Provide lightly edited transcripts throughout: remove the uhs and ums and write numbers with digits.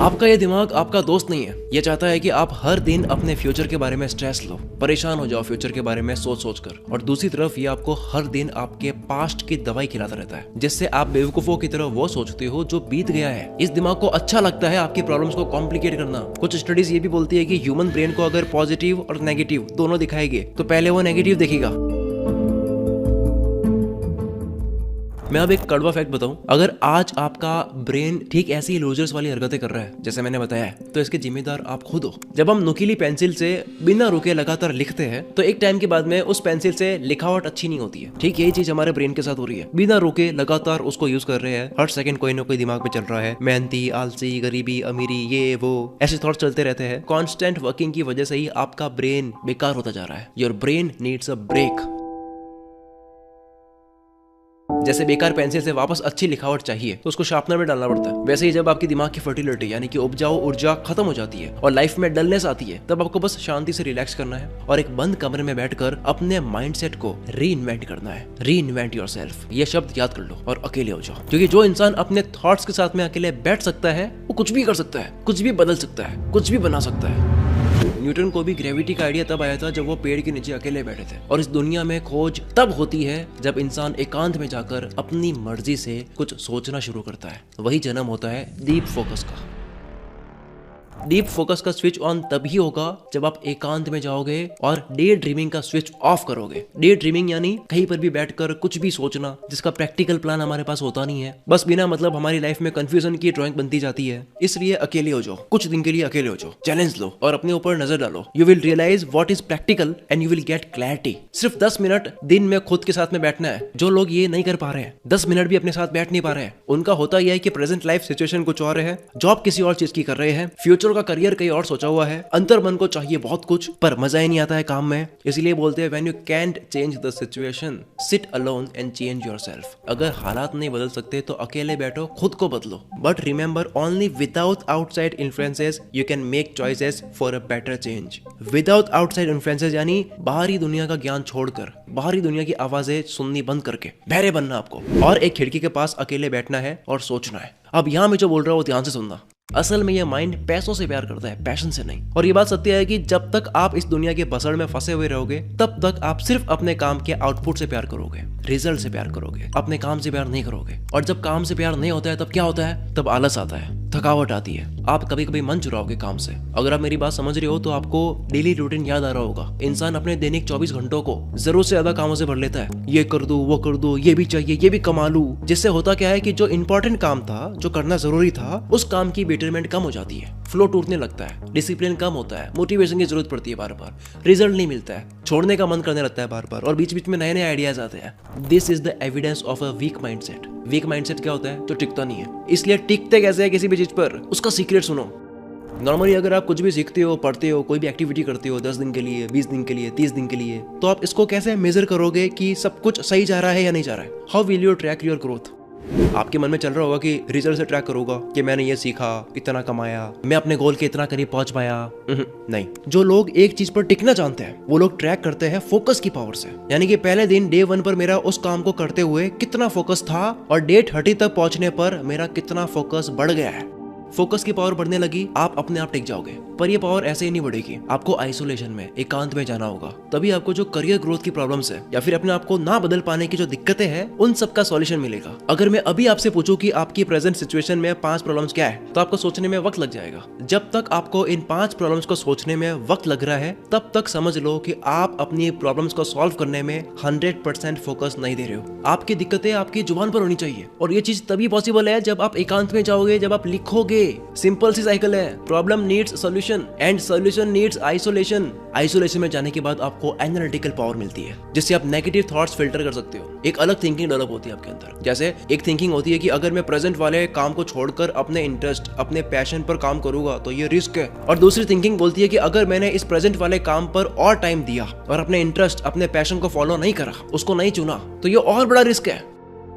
आपका ये दिमाग आपका दोस्त नहीं है। ये चाहता है कि आप हर दिन अपने फ्यूचर के बारे में स्ट्रेस लो, परेशान हो जाओ फ्यूचर के बारे में सोच सोच कर। और दूसरी तरफ ये आपको हर दिन आपके पास्ट की दवाई खिलाता रहता है, जिससे आप बेवकूफों की तरह वो सोचते हो जो बीत गया है। इस दिमाग को अच्छा लगता है आपकी प्रॉब्लम्स को कॉम्प्लिकेट करना। कुछ स्टडीज ये भी बोलती है कि ह्यूमन ब्रेन को अगर पॉजिटिव और नेगेटिव दोनों दिखाएंगे तो पहले वो नेगेटिव देखेगा। मैं अब एक कड़वा फैक्ट बताऊं, अगर आज आपका ब्रेन ठीक ऐसी ही लूजर्स वाली हरकतें कर रहा है जैसे मैंने बताया है, तो इसके जिम्मेदार आप खुद हो। जब हम नुकीली पेंसिल से बिना रुके लगातार लिखते हैं तो एक टाइम के बाद में उस पेंसिल से लिखावट अच्छी नहीं होती है। ठीक यही चीज हमारे ब्रेन के साथ हो रही है। बिना रुके लगातार उसको यूज कर रहे हैं, हर सेकंड कोई ना कोई दिमाग में चल रहा है। मेहनती, आलसी, गरीबी, अमीरी, ये वो ऐसे थॉट्स चलते रहते हैं। कॉन्स्टेंट वर्किंग की वजह से ही आपका ब्रेन बेकार होता जा रहा है। Your brain needs a break. जैसे बेकार पेंसिल से वापस अच्छी लिखावट चाहिए तो उसको शार्पनर में डालना पड़ता है, वैसे ही जब आपकी दिमाग की फर्टिलिटी यानी कि उपजाऊ ऊर्जा खत्म हो जाती है और लाइफ में डलनेस आती है, तब आपको बस शांति से रिलैक्स करना है और एक बंद कमरे में बैठकर अपने माइंडसेट को री इन्वेंट करना है। री इन्वेंट योरसेल्फ, ये शब्द याद कर लो और अकेले हो जाओ। क्योंकि जो इंसान अपने थॉट्स के साथ में अकेले बैठ सकता है वो कुछ भी कर सकता है, कुछ भी बदल सकता है, कुछ भी बना सकता है। न्यूटन को भी ग्रेविटी का आइडिया तब आया था जब वो पेड़ के नीचे अकेले बैठे थे। और इस दुनिया में खोज तब होती है जब इंसान एकांत में जाकर अपनी मर्जी से कुछ सोचना शुरू करता है। वही जन्म होता है डीप फोकस का। डीप फोकस का स्विच ऑन तभी होगा जब आप एकांत में जाओगे और डे ड्रीमिंग का स्विच ऑफ करोगे। डे ड्रीमिंग यानी कहीं पर भी बैठकर कुछ भी सोचना जिसका प्रैक्टिकल प्लान हमारे पास होता नहीं है, बस बिना मतलब हमारी लाइफ में कंफ्यूजन की ड्राइंग बनती जाती है। इसलिए अकेले हो जाओ, कुछ दिन के लिए अकेले हो जाओ, चैलेंज लो और अपने ऊपर नजर डालो। You will realise what is practical and you will get clarity. सिर्फ 10 मिनट दिन में खुद के साथ में बैठना है। जो लोग ये नहीं कर पा रहे हैं, 10 मिनट भी अपने साथ बैठ नहीं पा रहे हैं, उनका होता यह है कि प्रेजेंट लाइफ सिचुएशन कुछ और है, जॉब किसी और चीज की कर रहे हैं, फ्यूचर का करियर कहीं और सोचा हुआ है, अंतर मन को चाहिए बहुत कुछ पर मजा ही नहीं आता है काम में। इसलिए बोलते हैं when you can't change the situation sit alone and change yourself. अगर हालात नहीं बदल सकते तो अकेले बैठो, खुद को बदलो। But remember only without outside influences you can make choices for a better change. Without outside influences यानी बाहरी दुनिया का ज्ञान छोड़कर, बाहरी दुनिया की आवाजें सुननी बंद करके बहरे बनना आपको और एक खिड़की के पास अकेले बैठना है और सोचना है। अब यहाँ मैं जो बोल रहा हूँ ध्यान से सुनना। असल में ये माइंड पैसों से प्यार करता है, पैशन से नहीं। और ये बात सत्य है कि जब तक आप इस दुनिया के बसड़ में फंसे हुए रहोगे तब तक आप सिर्फ अपने काम के आउटपुट से प्यार करोगे, रिजल्ट से प्यार करोगे, अपने काम से प्यार नहीं करोगे। और जब काम से प्यार नहीं होता है तब क्या होता है? तब आलस आता है, थकावट आती है, आप कभी कभी मन चुराओगे काम से। अगर आप मेरी बात समझ रहे हो तो आपको डेली रूटीन याद आ रहा होगा। इंसान अपने दैनिक 24 घंटों को जरूरत से ज्यादा कामों से भर लेता है। ये कर दो, वो कर दो, ये भी चाहिए, ये भी कमा लूं। जिससे होता क्या है कि जो इंपॉर्टेंट काम था, जो करना जरूरी था, उस काम की बेटरमेंट कम हो जाती है, फ्लो टूटने लगता है, डिसिप्लिन कम होता है, मोटिवेशन की जरूरत पड़ती है बार बार, रिजल्ट नहीं मिलता है, छोड़ने का मन करने लगता है बार बार और बीच बीच में नए नए आइडियाज आते हैं। This is the evidence of a week mindset. Week mindset क्या होता है? जो टिकता नहीं है। इसलिए टिकते कैसे है किसी भी चीज पर, उसका सीक्रेट सुनो। नॉर्मली अगर आप कुछ भी सीखते हो, पढ़ते हो, कोई भी एक्टिविटी करते हो 10 दिन के लिए, 20 दिन के लिए, 30 दिन के लिए, तो आप इसको कैसे मेजर करोगे कि सब कुछ सही जा रहा है या नहीं जा रहा है? How will you track your growth? आपके मन में चल रहा होगा कि रिजल्ट से ट्रैक करूंगा कि मैंने ये सीखा, इतना कमाया, मैं अपने गोल के इतना करीब पहुंच पाया। नहीं, जो लोग एक चीज पर टिकना जानते हैं वो लोग ट्रैक करते हैं फोकस की पावर से। यानी कि पहले दिन डे 1 पर मेरा उस काम को करते हुए कितना फोकस था और डे 30 तक पहुंचने पर मेरा कितना फोकस बढ़ गया है। फोकस की पावर बढ़ने लगी, आप अपने आप टिक जाओगे। पर ये पावर ऐसे ही नहीं बढ़ेगी, आपको आइसोलेशन में, एकांत में जाना होगा। तभी आपको जो करियर ग्रोथ की प्रॉब्लम्स है या फिर अपने आप को ना बदल पाने की जो दिक्कतें हैं, उन सब का सॉल्यूशन मिलेगा। अगर मैं अभी आपसे पूछूं कि आपकी प्रेजेंट सिचुएशन में 5 प्रॉब्लम्स क्या है, तो आपको सोचने में वक्त लग जाएगा। जब तक आपको इन 5 प्रॉब्लम्स को सोचने में वक्त लग रहा है तब तक समझ लो कि आप अपनी प्रॉब्लम्स को सॉल्व करने में 100% फोकस नहीं दे रहे हो। आपकी दिक्कतें आपकी जुबान पर होनी चाहिए और ये चीज तभी पॉसिबल है जब आप एकांत में जाओगे, जब आप लिखोगे। सिंपल सी साइकिल है, problem needs solution and solution needs isolation. Isolation में जाने के बाद आपको एनालिटिकल पावर मिलती है जिससे आप नेगेटिव थॉट्स फिल्टर कर सकते हो। एक अलग थिंकिंग डेवलप होती है आपके अंदर। जैसे एक थिंकिंग होती है कि अगर मैं प्रेजेंट वाले काम को छोड़कर अपने इंटरेस्ट, अपने पैशन पर काम करूंगा तो ये रिस्क है। और दूसरी थिंकिंग बोलती है कि अगर मैंने इस प्रेजेंट वाले काम पर और टाइम दिया और अपने इंटरेस्ट, अपने पैशन को फॉलो नहीं करा, उसको नहीं चुना, तो ये और बड़ा रिस्क है।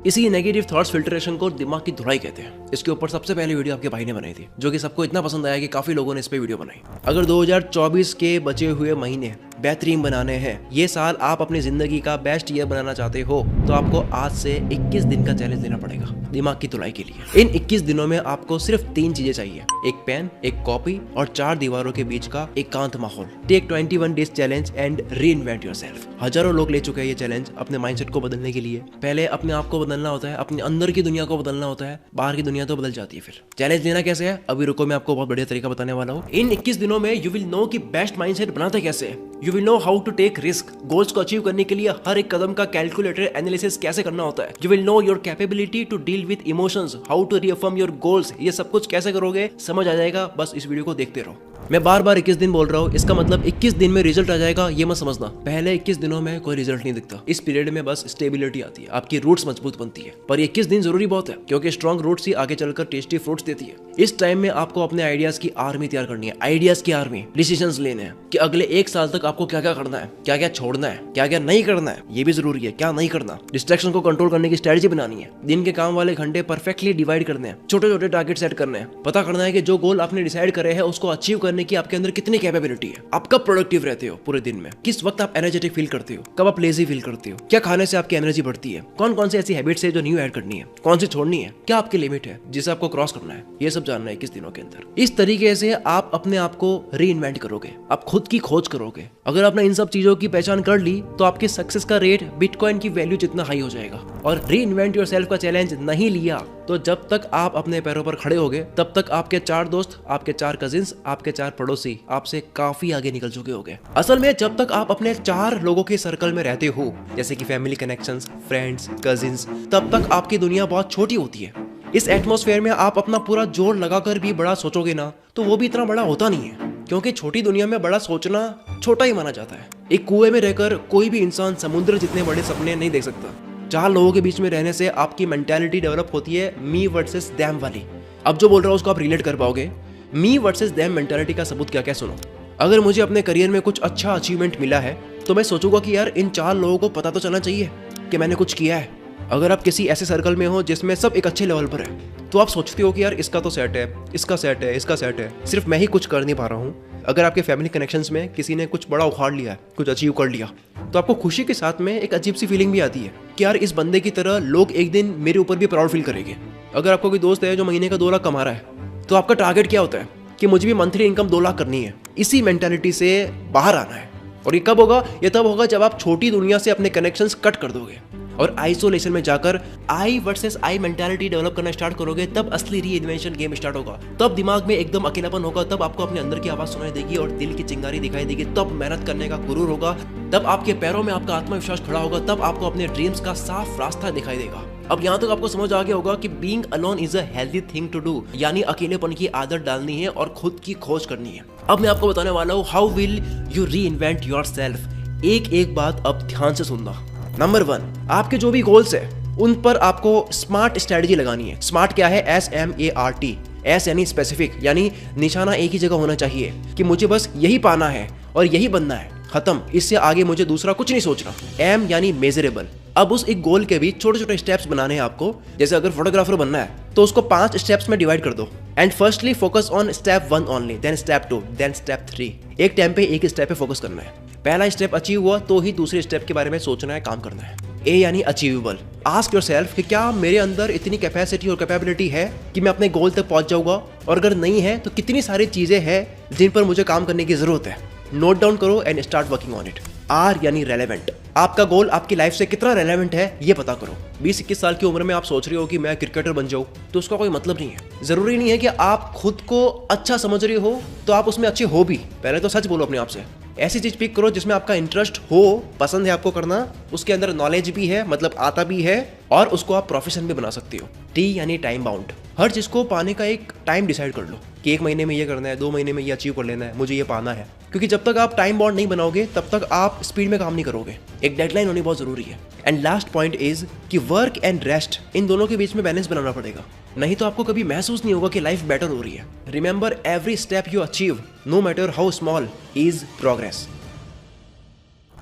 इसी नेगेटिव थॉट्स फिल्ट्रेशन को दिमाग की धुलाई कहते हैं। इसके ऊपर सबसे पहले वीडियो आपके भाई ने बनाई थी, जो कि सबको इतना पसंद आया कि काफी लोगों ने इस पे वीडियो बनाई। अगर 2024 के बचे हुए महीने बेहतरीन बनाने हैं, ये साल आप अपनी जिंदगी का बेस्ट ईयर बनाना चाहते हो, तो आपको आज से 21 दिन का चैलेंज लेना पड़ेगा दिमाग की धुलाई के लिए। इन 21 दिनों में आपको सिर्फ 3 चीजें चाहिए, एक पेन, एक कॉपी और 4 दीवारों के बीच का एकांत माहौल। Take 21 days challenge and reinvent yourself. हजारों लोग ले चुके हैं ये चैलेंज अपने माइंडसेट को बदलने के लिए। पहले अपने आप को बदलना होता है, अपने अंदर की दुनिया को बदलना होता है, बाहर की दुनिया तो बदल जाती है। फिर चैलेंज लेना कैसे है, अभी रुको, मैं आपको बहुत बढ़िया तरीका बताने वाला हूँ। इन 21 दिनों में यू विल नो कि बेस्ट माइंडसेट बनाते कैसे है। You will know how to take risk. Goals को अचीव करने के लिए हर एक कदम का कैलकुलेटेड एनालिसिस कैसे करना होता है। You will know your capability to deal with emotions, how to reaffirm your goals. ये सब कुछ कैसे करोगे समझ आ जाएगा, बस इस वीडियो को देखते रहो। मैं बार बार 21 दिन बोल रहा हूँ, इसका मतलब 21 दिन में रिजल्ट आ जाएगा ये मत समझना। पहले 21 दिनों में कोई रिजल्ट नहीं दिखता। इस पीरियड में बस स्टेबिलिटी आती है, आपकी रूट्स मजबूत बनती है। पर 21 दिन जरूरी बहुत है, क्योंकि स्ट्रॉन्ग रूट्स ही आगे चलकर टेस्टी फ्रूट्स देती है। इस टाइम में आपको अपने आइडियाज की आर्मी तैयार करनी है, आइडियाज की आर्मी। डिसीजंस लेने हैं कि अगले 1 साल तक आपको क्या क्या करना है, क्या क्या छोड़ना है, क्या क्या नहीं करना है, ये भी जरूरी है, क्या नहीं करना। डिस्ट्रैक्शन को कंट्रोल करने की स्ट्रेटजी बनानी है। दिन के काम वाले घंटे परफेक्टली डिवाइड करने हैं, छोटे छोटे टारगेट सेट करने हैं। पता करना है कि जो गोल आपने डिसाइड करे हैं उसको अचीव करने की आपके अंदर कितनी कैपेबिलिटी है। आप कब प्रोडक्टिव रहते हो पूरे दिन में, किस वक्त आप एनर्जेटिक फील करते हो, कब आप लेजी फील करते हो, क्या खाने से आपकी एनर्जी बढ़ती है, कौन कौन सी ऐसी हैबिट्स है जो न्यू ऐड करनी है, कौन सी छोड़नी है, क्या आपकी लिमिट है जिसे आपको क्रॉस करना है। ये सब जानना है 21 दिनों के अंदर। इस तरीके से आप अपने आप को री इन्वेंट करोगे, आप खुद की खोज करोगे। अगर आपने इन सब चीजों की पहचान कर ली तो आपके सक्सेस का रेट बिटकॉइन की वैल्यू जितना हाई हो जाएगा। और री इन्वेंट योरसेल्फ का चैलेंज नहीं लिया तो जब तक आप अपने पैरों पर खड़े होगे तब तक आपके 4 दोस्त, आपके 4 कजिन्स, आपके 4 पड़ोसी आपसे काफी आगे निकल चुके होंगे। असल में जब तक आप अपने 4 लोगों के सर्कल में रहते हो, जैसे कि फैमिली कनेक्शंस, फ्रेंड्स, कजिन्स, तब तक आपकी दुनिया बहुत छोटी होती है। इस एटमॉस्फेयर में आप अपना पूरा जोर लगाकर भी बड़ा सोचोगे ना तो वो भी इतना बड़ा होता नहीं है, क्योंकि छोटी दुनिया में बड़ा सोचना छोटा ही माना जाता है। एक कुएं में रहकर कोई भी इंसान समुद्र जितने बड़े सपने नहीं देख सकता। 4 लोगों के बीच में रहने से आपकी मेंटालिटी डेवलप होती है मी वर्सेस देम वाली। अब जो बोल रहा हूँ उसको आप रिलेट कर पाओगे। मी वर्सेस देम मेंटालिटी का सबूत क्या क्या सुनो। अगर मुझे अपने करियर में कुछ अच्छा अचीवमेंट मिला है तो मैं सोचूंगा कि यार इन 4 लोगों को पता तो चलना चाहिए कि मैंने कुछ किया है। अगर आप किसी ऐसे सर्कल में हो जिसमें सब एक अच्छे लेवल पर है तो आप सोचते हो कि यार इसका तो सेट है, इसका सेट है, इसका सेट है, सिर्फ मैं ही कुछ कर नहीं पा रहा हूँ। अगर आपके फैमिली कनेक्शंस में किसी ने कुछ बड़ा उखाड़ लिया है, कुछ अचीव कर लिया, तो आपको खुशी के साथ में एक अजीब सी फीलिंग भी आती है कि यार इस बंदे की तरह लोग एक दिन मेरे ऊपर भी प्राउड फील करेंगे। अगर आपको कोई दोस्त है जो महीने का 2 लाख कमा रहा है तो आपका टारगेट क्या होता है कि मुझे भी मंथली इनकम 2 लाख करनी है। इसी मेंटालिटी से बाहर आना है। और ये कब होगा? ये तब होगा जब आप छोटी दुनिया से अपने कनेक्शंस कट कर दोगे और आइसोलेशन में जाकर आई वर्सेस आई मेंटालिटी डेवलप करना स्टार्ट करोगे। तब असली री इन्वेंशन गेम स्टार्ट होगा। तब दिमाग में एकदम अकेलापन होगा, तब आपको अपने अंदर की आवाज सुनाई देगी और दिल की चिंगारी दिखाई देगी। तब मेहनत करने का गुरूर होगा, तब आपके पैरों में आपका आत्मविश्वास खड़ा होगा, तब आपको अपने ड्रीम्स का साफ रास्ता दिखाई देगा। अब यहाँ तक आपको समझ आ गया होगा कि being alone is a healthy thing to do, यानी अकेलेपन की आदत डालनी है और खुद की खोज करनी है। अब मैं आपको बताने वाला हूँ हाउ विल यू री इन्वेंट योरसेल्फ। एक बात अब ध्यान से सुनना। नंबर 1, आपके जो भी गोल्स है उन पर आपको स्मार्ट स्ट्रेटजी लगानी है। स्मार्ट क्या है? SMART। एस यानी स्पेसिफिक, यानी निशाना एक ही जगह होना चाहिए कि मुझे बस यही पाना है और यही बनना है, खत्म। इससे आगे मुझे दूसरा कुछ नहीं सोचना। M यानी मेजरेबल। अब उस एक गोल के बीच छोटे छोटे स्टेप्स बनाने हैं आपको। जैसे अगर फोटोग्राफर बनना है तो उसको 5 स्टेप्स में डिवाइड कर दो। And firstly focus on step 1 only, then step 2, then step 3। एक टाइम पे एक स्टेप पे फोकस करना है। पहला स्टेप अचीव हुआ तो ही दूसरे स्टेप के बारे में सोचना है, काम करना है। A यानी अचीवेबल। आस्क योरसेल्फ कि क्या मेरे अंदर इतनी कैपेसिटी और कैपेबिलिटी है कि मैं अपने गोल तक पहुंच जाऊंगा, और अगर नहीं है तो कितनी सारी चीजें हैं जिन पर मुझे काम करने की जरूरत है। नोट डाउन करो and start working on it. R यानी रेलेवेंट। आपका गोल आपकी लाइफ से कितना रेलेवेंट है ये पता करो। 20-21 साल की उम्र में आप सोच रहे हो कि मैं क्रिकेटर बन जाऊं, तो उसका कोई मतलब नहीं है। जरूरी नहीं है कि आप खुद को अच्छा समझ रहे हो तो आप उसमें अच्छे हो भी। पहले तो सच बोलो अपने आप से। ऐसी चीज पिक करो जिसमें आपका इंटरेस्ट हो, पसंद है आपको करना, उसके अंदर नॉलेज भी है, मतलब आता भी है, और उसको आप प्रोफेशन भी बना सकते हो। T यानी टाइम बाउंड। हर चीज को पाने का एक टाइम डिसाइड कर लो कि 1 महीने में ये करना है, 2 महीने में ये अचीव कर लेना है, मुझे ये पाना है। क्योंकि जब तक आप टाइम बाउंड नहीं बनाओगे तब तक आप स्पीड में काम नहीं करोगे। एक डेडलाइन होनी बहुत जरूरी है। एंड लास्ट पॉइंट इज कि वर्क एंड रेस्ट, इन दोनों के बीच में बैलेंस बनाना पड़ेगा, नहीं तो आपको कभी महसूस नहीं होगा कि लाइफ बेटर हो रही है। Remember, every step you achieve, no matter how small, is progress.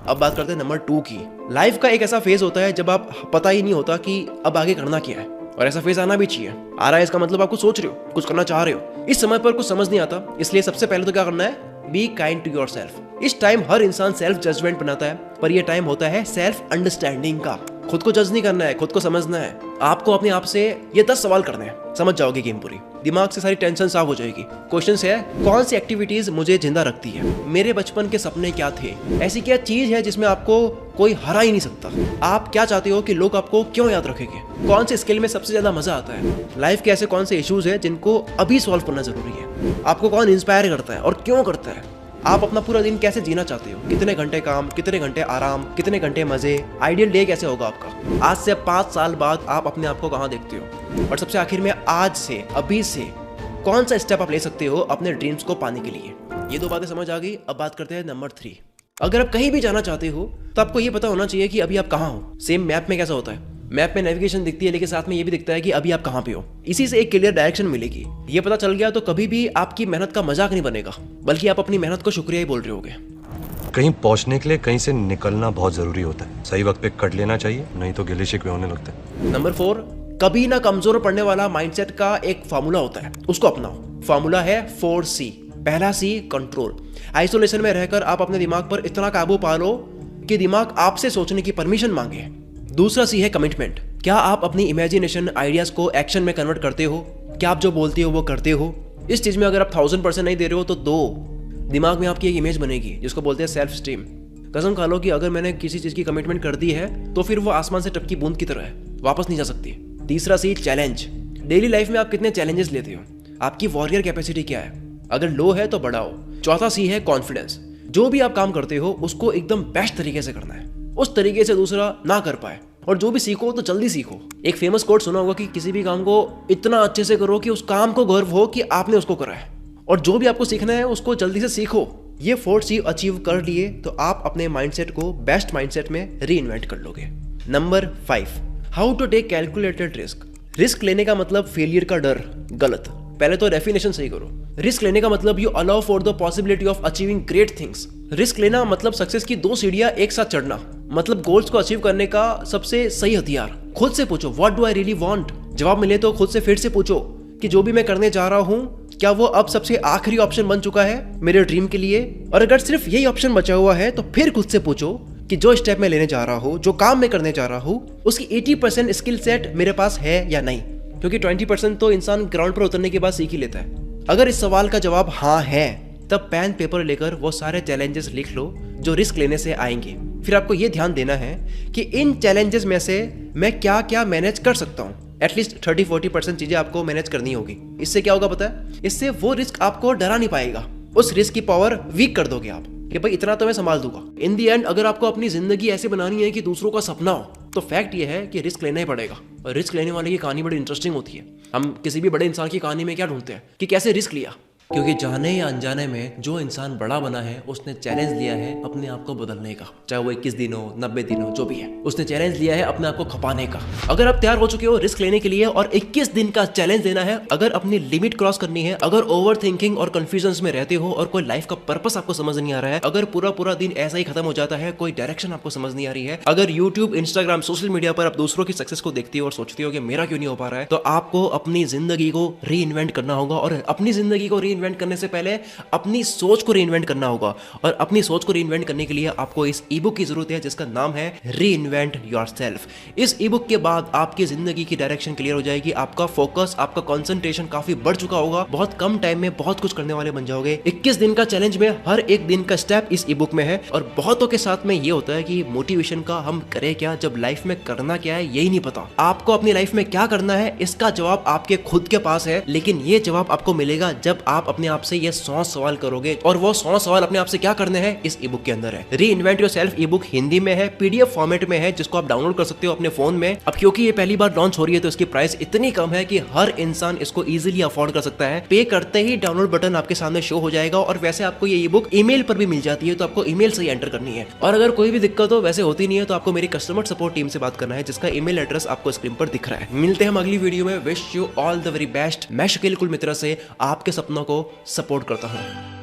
अब बात करते हैं नंबर 2 की। लाइफ का एक ऐसा फेज होता है जब आप पता ही नहीं होता कि अब आगे करना क्या है, और ऐसा फेज आना भी चाहिए। आ रहा है इसका मतलब आप कुछ सोच रहे हो, कुछ करना चाह रहे हो। इस समय पर कुछ समझ नहीं आता, इसलिए सबसे पहले तो क्या करना है, be kind to yourself. इस टाइम हर इंसान सेल्फ जजमेंट बनाता है, पर यह टाइम होता है सेल्फ अंडरस्टैंडिंग का। खुद को जज नहीं करना है, खुद को समझना है। आपको अपने आप से ये 10 सवाल करने हैं, समझ जाओगे गेम पूरी। दिमाग से सारी टेंशन साफ हो जाएगी। क्वेश्चन है, कौन सी एक्टिविटीज मुझे जिंदा रखती है, मेरे बचपन के सपने क्या थे, ऐसी क्या चीज है जिसमें आपको कोई हरा ही नहीं सकता, आप क्या चाहते हो कि लोग आपको क्यों याद रखेंगे, कौन से स्किल में सबसे ज्यादा मजा आता है, लाइफ के ऐसे कौन से इश्यूज है जिनको अभी सॉल्व करना जरूरी है, आपको कौन इंस्पायर करता है और क्यों करता है, आप अपना पूरा दिन कैसे जीना चाहते हो, कितने घंटे काम, कितने घंटे आराम, कितने घंटे मजे, आइडियल डे कैसे होगा आपका, आज से 5 साल बाद आप अपने आप को कहाँ देखते हो, और सबसे आखिर में आज से, अभी से कौन सा स्टेप आप ले सकते हो अपने ड्रीम्स को पाने के लिए। ये 2 बातें समझ आ गई। अब बात करते हैं नंबर 3। अगर आप कहीं भी जाना चाहते हो तो आपको ये पता होना चाहिए कि अभी आप कहाँ हो। सेम मैप में कैसा होता है, मैप में नेविगेशन दिखती है, लेकिन साथ में ये भी दिखता है कि अभी आप कहाँ पे हो। इसी से एक क्लियर डायरेक्शन मिलेगी। ये पता चल गया तो कभी भी आपकी मेहनत का मजाक नहीं बनेगा, बल्कि आप अपनी मेहनत को शुक्रिया ही बोल रहे होगे। कहीं पहुंचने के लिए कहीं से निकलना बहुत जरूरी होता है। सही वक्त पे कट लेना चाहिए, नहीं तो गिले शिकवे होने लगते हैं। नंबर 4, कभी ना कमजोर पड़ने वाला माइंडसेट का एक फार्मूला होता है, उसको अपनाओ। फार्मूला है 4C। पहला C, कंट्रोल। आइसोलेशन में रहकर आप अपने दिमाग पर इतना काबू पा लो कि दिमाग आपसे सोचने की परमिशन मांगे। दूसरा C है कमिटमेंट। क्या आप अपनी इमेजिनेशन, आइडियाज को एक्शन में कन्वर्ट करते हो? क्या आप जो बोलते हो वो करते हो? इस चीज में अगर आप 1000% नहीं दे रहे हो तो दिमाग में आपकी एक इमेज बनेगी जिसको बोलते हैं सेल्फ स्टीम। कसम खा लो कि अगर मैंने किसी चीज की कमिटमेंट कर दी है तो फिर वो आसमान से टपकी बूंद की तरह है, वापस नहीं जा सकती। तीसरा C, चैलेंज। डेली लाइफ में आप कितने चैलेंजेस लेते हो, आपकी वॉरियर कैपेसिटी क्या है, अगर लो है तो बढ़ाओ। चौथा C है कॉन्फिडेंस। जो भी आप काम करते हो उसको एकदम बेस्ट तरीके से करना है, उस तरीके से दूसरा ना कर पाए, और जो भी सीखो तो जल्दी सीखो। एक फेमस कोट सुना होगा कि किसी भी काम को इतना अच्छे से करो कि उस काम को गर्व हो कि आपने उसको करा है, और जो भी आपको सीखना है उसको जल्दी से सीखो। ये 4C अचीव कर लिए तो आप अपने माइंडसेट को बेस्ट माइंडसेट में रीइन्वेंट कर लोगे। Number 5, how to take calculated risk. Risk लेने का मतलब फेलियर का डर, गलत। पहले तो डेफिनेशन सही करो। रिस्क लेने का मतलब you allow for the possibility of achieving great things. Risk लेना मतलब सक्सेस की 2 सीढ़ियां एक साथ चढ़ना, मतलब गोल्स को अचीव करने का सबसे सही हथियार। खुद से पूछो, what do I really want. जवाब मिले तो खुद से फिर से पूछो कि जो भी मैं करने जा रहा हूं क्या वो अब सबसे आखिरी ऑप्शन बन चुका है मेरे ड्रीम के लिए, और अगर सिर्फ यही ऑप्शन बचा हुआ है तो फिर खुद से पूछो कि जो स्टेप मैं लेने जा रहा हूँ, जो काम मैं करने जा रहा हूँ, उसकी 80% स्किल सेट मेरे पास है या नहीं, क्योंकि 20% तो इंसान ग्राउंड पर उतरने के बाद सीख ही लेता है। अगर इस सवाल का जवाब हाँ है तब पेन पेपर लेकर वो सारे चैलेंजेस लिख लो जो रिस्क लेने से आएंगे। फिर आपको ये ध्यान देना है कि इन चैलेंजेस में से मैं क्या क्या मैनेज कर सकता हूँ। एटलीस्ट 30-40% चीजें आपको मैनेज करनी होगी। इससे क्या होगा पता है, इससे वो रिस्क आपको डरा नहीं पाएगा, उस रिस्क की पावर वीक कर दोगे आप कि भाई इतना तो मैं संभाल दूंगा। इन दी एंड अगर आपको अपनी जिंदगी ऐसे बनानी है कि दूसरों का सपना हो तो फैक्ट ये है कि रिस्क लेना ही पड़ेगा। और रिस्क लेने वाले की कहानी बड़ी इंटरेस्टिंग होती है। हम किसी भी बड़े इंसान की कहानी में क्या ढूंढते हैं कि कैसे रिस्क लिया, क्योंकि जाने या अनजाने में जो इंसान बड़ा बना है उसने चैलेंज लिया है अपने आप को बदलने का, चाहे वो 21 दिन हो, 90 दिन हो, जो भी है, उसने चैलेंज लिया है अपने आप को खपाने का। अगर आप तैयार हो चुके हो रिस्क लेने के लिए और 21 दिन का चैलेंज लेना है, अगर अपनी लिमिट क्रॉस करनी है, अगर ओवर थिंकिंग और कंफ्यूजन में रहते हो और कोई लाइफ का पर्पस आपको समझ नहीं आ रहा है, अगर पूरा दिन ऐसा ही खत्म हो जाता है, कोई डायरेक्शन आपको समझ नहीं आ रही है, अगर यूट्यूब, इंस्टाग्राम, सोशल मीडिया पर आप दूसरों की सक्सेस को देखते हो और सोचते हो कि मेरा क्यों नहीं हो पा रहा है, तो आपको अपनी जिंदगी को री इन्वेंट करना होगा। और अपनी जिंदगी को री इन्वेंट करने से पहले अपनी सोच को रीइन्वेंट करना होगा, और अपनी सोच को रीइन्वेंट करने के लिए आपको इस ई बुक की जरूरत है जिसका नाम है रीइन्वेंट योरसेल्फ। इस ई बुक के बाद आपकी जिंदगी की डायरेक्शन क्लियर हो जाएगी, आपका फोकस, आपका कंसंट्रेशन काफी बढ़ चुका होगा, बहुत कम टाइम में बहुत कुछ करने वाले बन जाओगे। 21 दिन का चैलेंज में हर एक दिन का स्टेप इस ई बुक में है। और बहुतों के साथ में ये होता है कि मोटिवेशन का हम करें क्या जब लाइफ में करना क्या है यही नहीं पता। आपको अपनी लाइफ में क्या करना है इसका जवाब आपके खुद के पास है, लेकिन ये जवाब आपको मिलेगा जब आप अपने आप से ये 100 सवाल करोगे, और वो 100 सवाल अपने आप से क्या करने हैं इस ई बुक के अंदर है। री इन्वेंट योरसेल्फ ई बुक हिंदी में है, पीडीएफ फॉर्मेट में है, जिसको आप डाउनलोड कर सकते हो अपने फोन में। अब क्योंकि ये पहली बार लॉन्च हो रही है तो इसकी प्राइस इतनी कम है कि हर इंसान इसको इजीली अफोर्ड कर सकता है। पे करते ही डाउनलोड बटन आपके सामने शो हो जाएगा, और वैसे आपको ये ई बुक ईमेल पर भी मिल जाती है, तो आपको ईमेल से ही एंटर करनी है। और अगर कोई भी दिक्कत हो, वैसे होती नहीं है, तो आपको मेरी कस्टमर सपोर्ट टीम से बात करना है जिसका ईमेल एड्रेस आपको स्क्रीन पर दिख रहा है। मिलते हैं हम अगली वीडियो में। Wish you all the very best. मैं शकील कुल मित्रा से आपके सपनों को सपोर्ट करता हूँ।